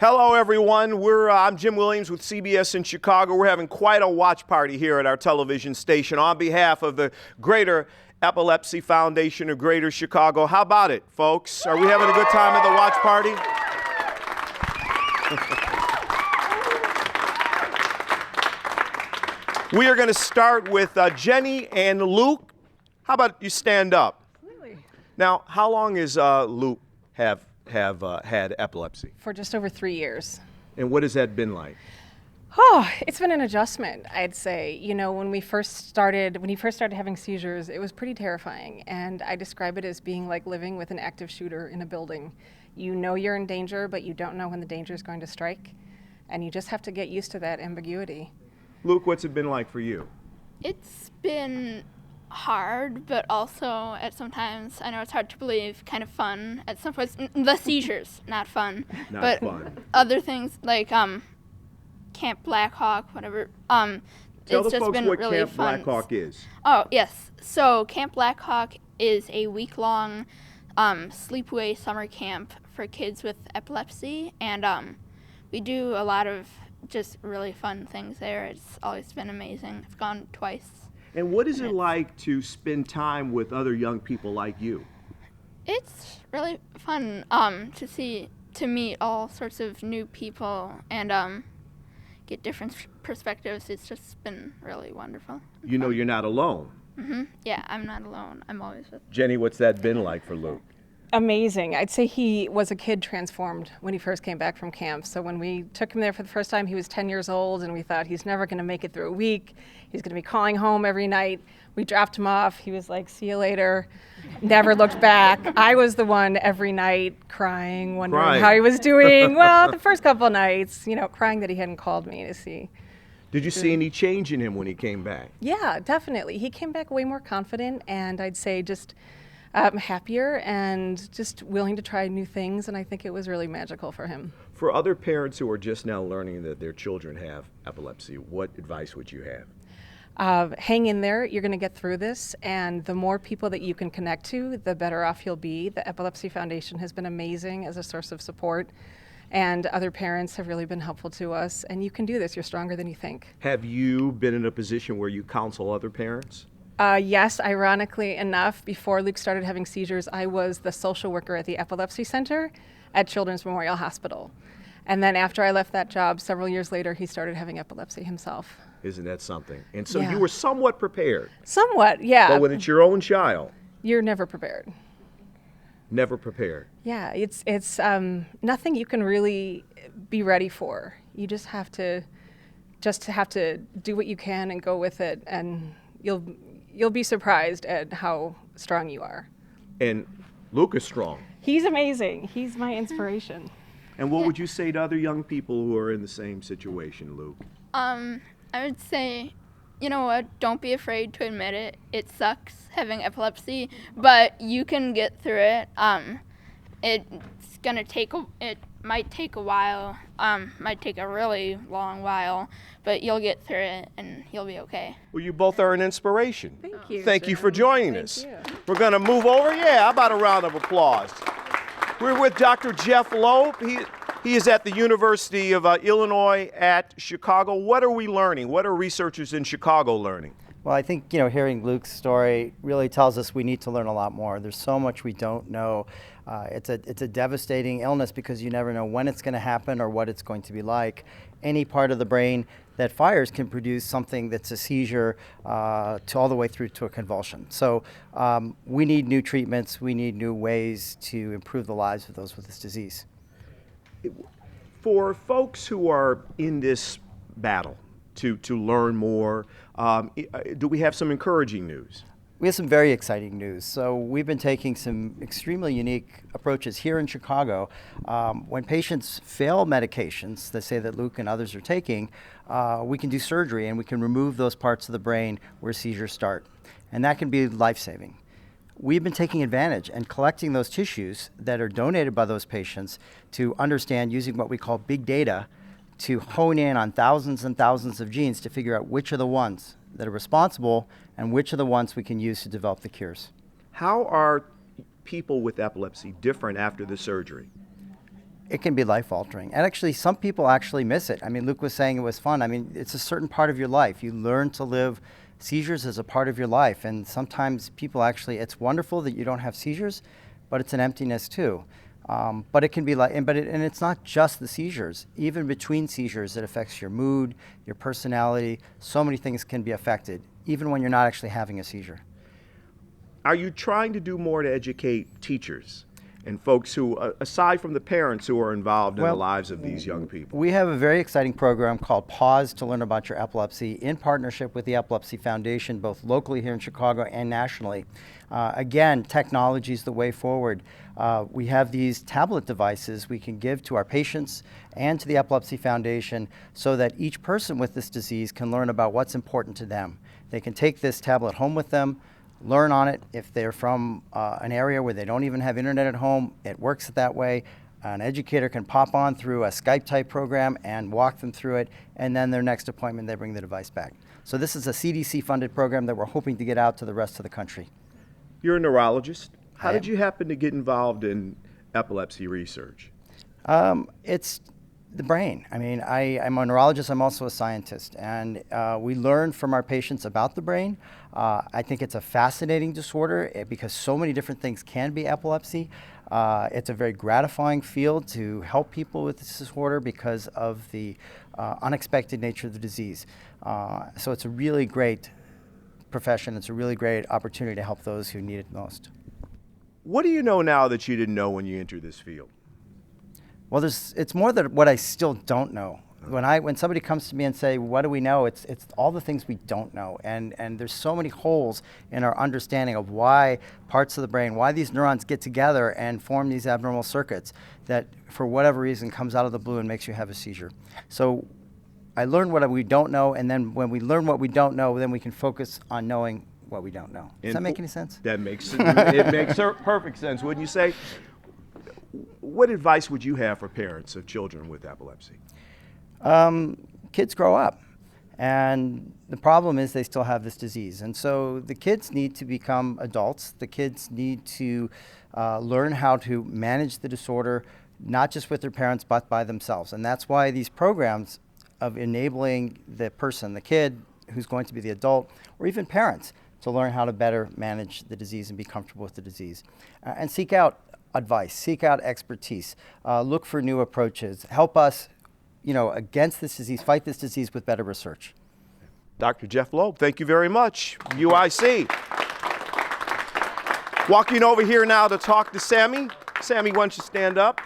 Hello, everyone. I'm Jim Williams with CBS in Chicago. We're having quite a watch party here at our television station on behalf of the Greater Epilepsy Foundation of Greater Chicago. How about it, folks? Are we having a good time at the watch party? We are going to start with Jenny and Luke. How about you stand up? Absolutely. Now, how long has Luke have had epilepsy? For just over 3 years. And what has that been like? Oh, it's been an adjustment, I'd say. You know, when he first started having seizures, it was pretty terrifying. And I describe it as being like living with an active shooter in a building. You know you're in danger, but you don't know when the danger is going to strike. And you just have to get used to that ambiguity. Luke, what's it been like for you? It's been hard, but also at sometimes, I know it's hard to believe, kind of fun at some points. The seizures, not fun. Not but fun. Other things like Camp Blackhawk, whatever. Tell it's the just folks been what really Camp fun. Blackhawk is. Oh, yes. So Camp Blackhawk is a week-long sleepaway summer camp for kids with epilepsy, and we do a lot of just really fun things there. It's always been amazing. I've gone twice. And what is it like to spend time with other young people like you? It's really fun to meet all sorts of new people and get different perspectives. It's just been really wonderful. You know you're not alone. Yeah, I'm not alone. I'm always with. Jenny, what's that been like for Luke? Amazing. I'd say he was a kid transformed when he first came back from camp. So when we took him there for the first time, he was 10 years old, and we thought he's never going to make it through a week. He's going to be calling home every night. We dropped him off. He was like, see you later. Never looked back. I was the one every night crying, wondering how he was doing. Well, the first couple of nights, you know, crying that he hadn't called me to see. Did you see any change in him when he came back? Yeah, definitely. He came back way more confident, and I'd say just happier and just willing to try new things, and I think it was really magical for him. For other parents who are just now learning that their children have epilepsy, what advice would you have? Hang in there. You're going to get through this, and the more people that you can connect to, the better off you'll be. The Epilepsy Foundation has been amazing as a source of support, and other parents have really been helpful to us, and you can do this. You're stronger than you think. Have you been in a position where you counsel other parents? Yes, ironically enough, before Luke started having seizures, I was the social worker at the Epilepsy Center at Children's Memorial Hospital. And then after I left that job, several years later, he started having epilepsy himself. Isn't that something? And so Yeah. you were somewhat prepared. Somewhat, yeah. But when it's your own child, You're never prepared. never prepared. Yeah, it's nothing you can really be ready for. You just have to do what you can and go with it, and you'll be surprised at how strong you are. And Luke is strong. He's amazing. He's my inspiration. And what would you say to other young people who are in the same situation, Luke? I would say, you know what, don't be afraid to admit it. It sucks having epilepsy, but you can get through it. It might take a while, might take a really long while, but you'll get through it and you'll be okay. Well, you both are an inspiration. Thank you. Thank you for joining Thank us. you. We're going to move over. Yeah, how about a round of applause? We're with Dr. Jeff Loeb. He is at the University of Illinois at Chicago. What are we learning? What are researchers in Chicago learning? Well, I think, hearing Luke's story really tells us we need to learn a lot more. There's so much we don't know. It's a devastating illness because you never know when it's going to happen or what it's going to be like. Any part of the brain that fires can produce something that's a seizure to all the way through to a convulsion. So we need new treatments. We need new ways to improve the lives of those with this disease. For folks who are in this battle to learn more, do we have some encouraging news? We have some very exciting news. So we've been taking some extremely unique approaches here in Chicago. When patients fail medications, they say that Luke and others are taking, we can do surgery and we can remove those parts of the brain where seizures start. And that can be life-saving. We've been taking advantage and collecting those tissues that are donated by those patients to understand, using what we call big data, to hone in on thousands and thousands of genes to figure out which are the ones that are responsible and which are the ones we can use to develop the cures. How are people with epilepsy different after the surgery? it can be life-altering. And actually, some people actually miss it. I mean, Luke was saying it was fun. I mean, it's a certain part of your life. You learn to live seizures as a part of your life. And sometimes people actually, it's wonderful that you don't have seizures, but it's an emptiness too. But it can be like, and it's not just the seizures. Even between seizures, it affects your mood, your personality. So many things can be affected, even when you're not actually having a seizure. Are you trying to do more to educate teachers and folks who, aside from the parents who are involved in the lives of these young people? We have a very exciting program called Pause to Learn About Your Epilepsy in partnership with the Epilepsy Foundation, both locally here in Chicago and nationally. Again, technology is the way forward. We have these tablet devices we can give to our patients and to the Epilepsy Foundation so that each person with this disease can learn about what's important to them. They can take this tablet home with them, learn on it. If they're from an area where they don't even have internet at home, it works that way. An educator can pop on through a Skype type program and walk them through it, and then their next appointment they bring the device back. So this is a CDC funded program that we're hoping to get out to the rest of the country. You're a neurologist. How I did am. you happen to get involved in epilepsy research? It's the brain. I mean, I'm a neurologist, I'm also a scientist, and we learn from our patients about the brain. I think it's a fascinating disorder because so many different things can be epilepsy. It's a very gratifying field to help people with this disorder because of the unexpected nature of the disease. So it's a really great profession. It's a really great opportunity to help those who need it most. What do you know now that you didn't know when you entered this field? Well, it's more that what I still don't know. When somebody comes to me and say, what do we know? It's all the things we don't know. And there's so many holes in our understanding of why parts of the brain, why these neurons get together and form these abnormal circuits that for whatever reason comes out of the blue and makes you have a seizure. So I learned what we don't know, and then when we learn what we don't know, then we can focus on knowing what we don't know. Does that make any sense? That makes it makes perfect sense, wouldn't you say? What advice would you have for parents of children with epilepsy? Kids grow up, and the problem is they still have this disease. And so the kids need to become adults. The kids need to learn how to manage the disorder, not just with their parents, but by themselves. And that's why these programs of enabling the person, the kid who's going to be the adult, or even parents, to learn how to better manage the disease and be comfortable with the disease. And seek out advice, seek out expertise, look for new approaches, help us, against this disease, fight this disease with better research. Dr. Jeff Loeb, thank you very much. UIC. Walking over here now to talk to Sammy. Sammy, why don't you stand up?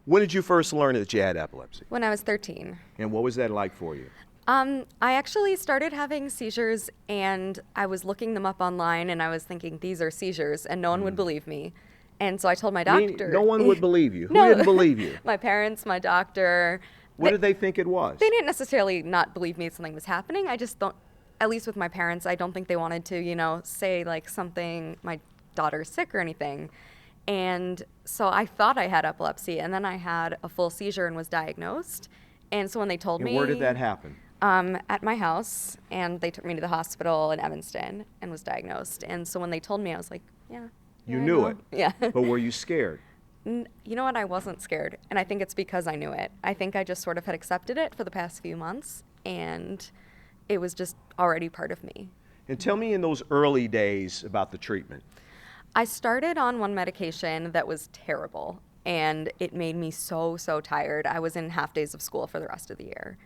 When did you first learn that you had epilepsy? When I was 13. And what was that like for you? I actually started having seizures, and I was looking them up online, and I was thinking, these are seizures, and no one would believe me. And so I told my doctor. No one would believe you. Who No. didn't believe you? My parents, my doctor. What did they think it was? They didn't necessarily not believe me something was happening. I just don't, at least with my parents, I don't think they wanted to, say like something, my daughter's sick or anything. And so I thought I had epilepsy, and then I had a full seizure and was diagnosed. And so when they told me. Where did that happen? At my house, and they took me to the hospital in Evanston and was diagnosed. And so when they told me, I was like, yeah. You I knew know. it. Yeah. But were you scared? You know what? I wasn't scared. And I think it's because I knew it. I think I just sort of had accepted it for the past few months, and it was just already part of me. And tell me in those early days about the treatment. I started on one medication that was terrible, and it made me so tired. I was in half days of school for the rest of the year.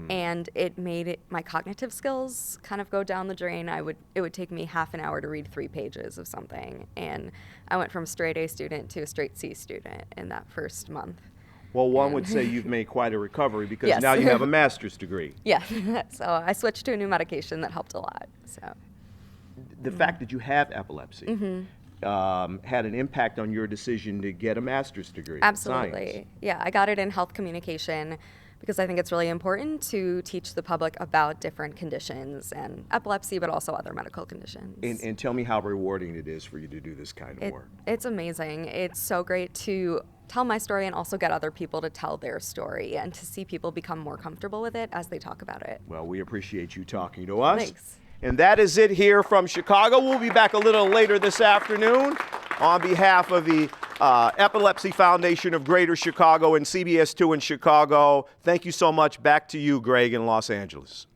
And it made my cognitive skills kind of go down the drain. It would take me half an hour to read 3 pages of something. And I went from straight A student to a straight C student in that first month. Well, one would say you've made quite a recovery because Yes. now you have a master's degree. Yeah, so I switched to a new medication that helped a lot. So The fact that you have epilepsy had an impact on your decision to get a master's degree in absolutely. science. Yeah, I got it in health communication because I think it's really important to teach the public about different conditions and epilepsy, but also other medical conditions. And tell me how rewarding it is for you to do this kind of work. It's amazing. It's so great to tell my story and also get other people to tell their story and to see people become more comfortable with it as they talk about it. Well, we appreciate you talking to us. Thanks. And that is it here from Chicago. We'll be back a little later this afternoon on behalf of the Epilepsy Foundation of Greater Chicago and CBS 2 in Chicago, thank you so much. Back to you, Greg, in Los Angeles.